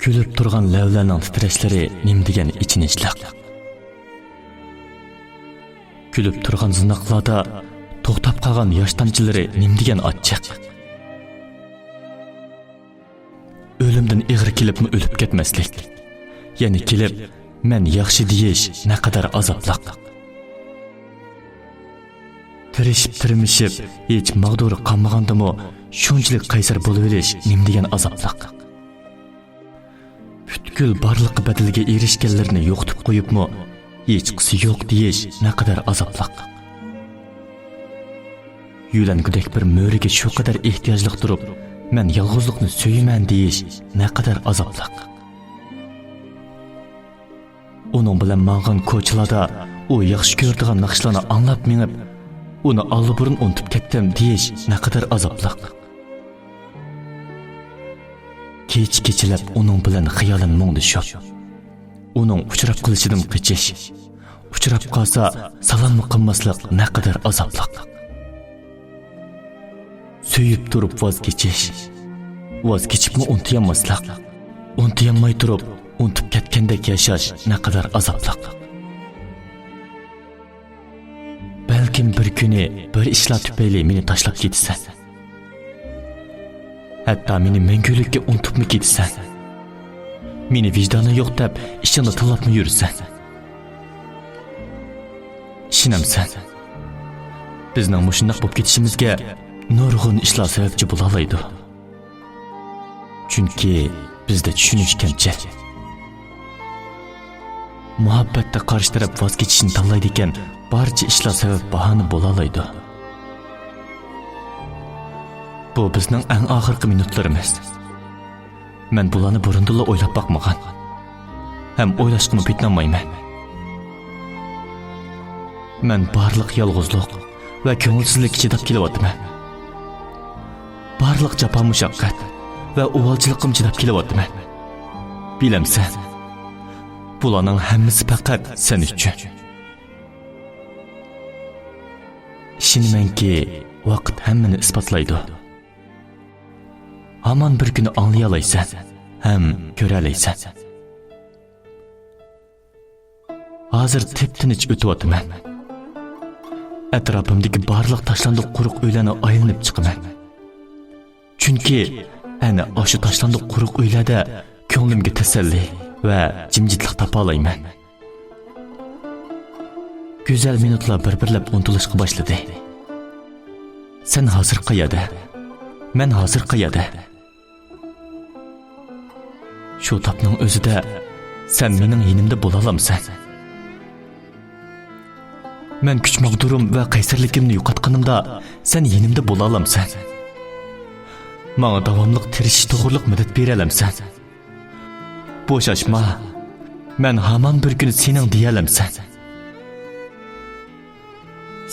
Gülüp turgan lavlarning titrashlari nim degan ichinishliq. Gülüp turgan zinoqlarda to'xtab qolgan yosh tomchilari nim degan achchiq. O'limdan ig'ir kelibmi o'lib ketmaslik. Yana kelib men yaxshi deyish naqadar azobliq. Tirishib hech mag'dur qolmagandimi shunchalik qaysar bo'lib olish nim degan azobliq. Butkul barliqi badiliga erishganlarni yo'qitib qo'yibmi hech qisi yo'q deyish naqadar azobliq. Yulangudek bir mo'riga shu qadar ehtiyojliq turib men yolg'izlikni suyman deyish naqadar azobliq. Uning bilan mang'an ko'chalarda u yaxshi ko'radigan naqshlarni anglab menib uni alliburun unutib ketdim deyish naqadar azobliq. Kech-kechalab uning bilan xiyolan mungdishib, uning uchrab qilishidan qichish, uchrab qolsa salomni qilmaslik naqadar azobliq. Suyib turib voz kechibmi unutolmaslik, unutolmay turib unutib ketgandek yashash naqadar azobliq. Balkim bir kuni bir ishlar tufayli meni tashlab ketsan. Hatta meni mangulikka unutibmi ketsan. Meni vijdoni yo'q deb ishingni tilabmi yursan. Ishinamsan. Bizning mushundoq bo'lib ketishimizga nurg'un ishlar sababchi bo'la oladi. Chunki bizda tushunish kamchil. Muhabbatda qarshi taraf voz kechishni tanlaydi ekan, barcha ishlar sabab bahona bo'la oladi. Bu bizning eng oxirgi minutlarimiz. Men bularni burundan o'ylab boqmagan. Ham o'ylashqimni bitnamayman. Men barliq yolg'izlik va ko'ngilsizlik chidab kelyapman. Barliq jafo mushaqqat va uvalchiligim chidab kelyapman. Bilamsan, bularning hammasi faqat sen uchun. Ishonamanki, vaqt hammani isbotlaydi. Aman bir kuni anlay olaysan, ham ko'ra olaysan. Hozir tep-tinch o'tyapman. Atrofimdagi barliq tashlandiq quruq uylarni aylanib chiqaman. Chunki ana o'sha tashlandiq quruq uylarda ko'nglimga tasalli va jimjitlik topa olayman. Go'zal minutlar bir-birlab unutilishga boshladi. Sen hozir qayerda? Men hozir qayerda? Shu topning o'zida sen mening yonimda bo'la olamsan. Men kuch mag'durim va qaysarligimni yo'qotganimda sen yonimda bo'la olamsan. Menga davomli tirishish to'g'riliq madad bera olamsan. Bo'shashma. Men hamon bir kun sening deya olamsan.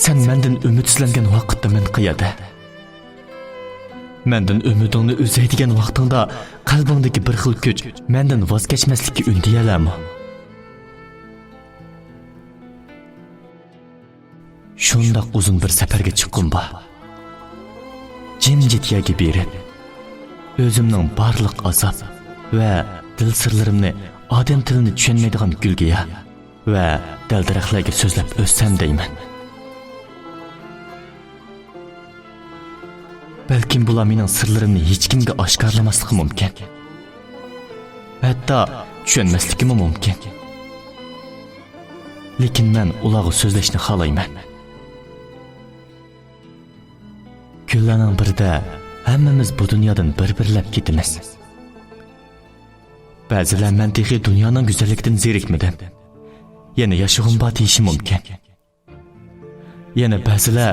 Sen mendan umidsizlangan vaqtda men qayerda? Mendan umidingni uzaydigan vaqtingda qalbingdagi bir xil kuch mendan voz kechmaslikka undiyalarmi? Shundoq uzun bir safarga chiqqim bor. Jimjit yo'lga berib, o'zimning barliq azob va dil sirlarimni odam tilini tushunmaydigan gulga va daldaraxlarga so'zlab o'ssam deyman. Balkim bular mening sirlarimni hech kimga oshkorlamasligi mumkin. Hatto tushunmasligi mumkin. Lekin men ularga so'zlashni xohlayman. Kunlarning birida hammamiz bu dunyodan bir-birlab ketamiz. Ba'zilar men texi dunyoning go'zalligidan zerikmadim. Yana yashag'im bor deyishi mumkin. Yana ba'zilar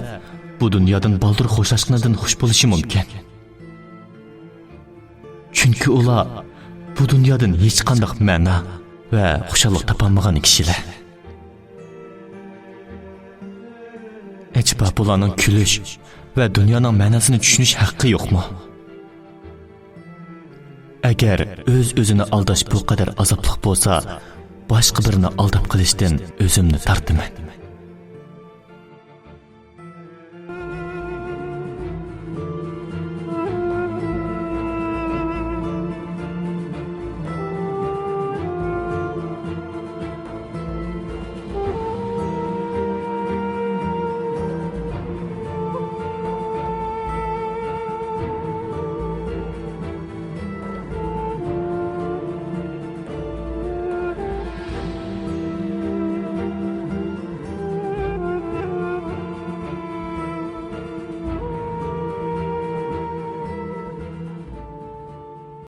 bu dunyodan baldur xo'shlashganidan xush bo'lishi mumkin. Chunki ular bu dunyodan hech qanday ma'no va xushallik topolmagan kishilar. Acaba bularning kulish va dunyoning ma'nosini tushunish haqqi yo'qmi? Agar o'z-o'zini aldash bu qadar azobli bo'lsa, boshqa birini aldab qilishdan o'zimni tortaman.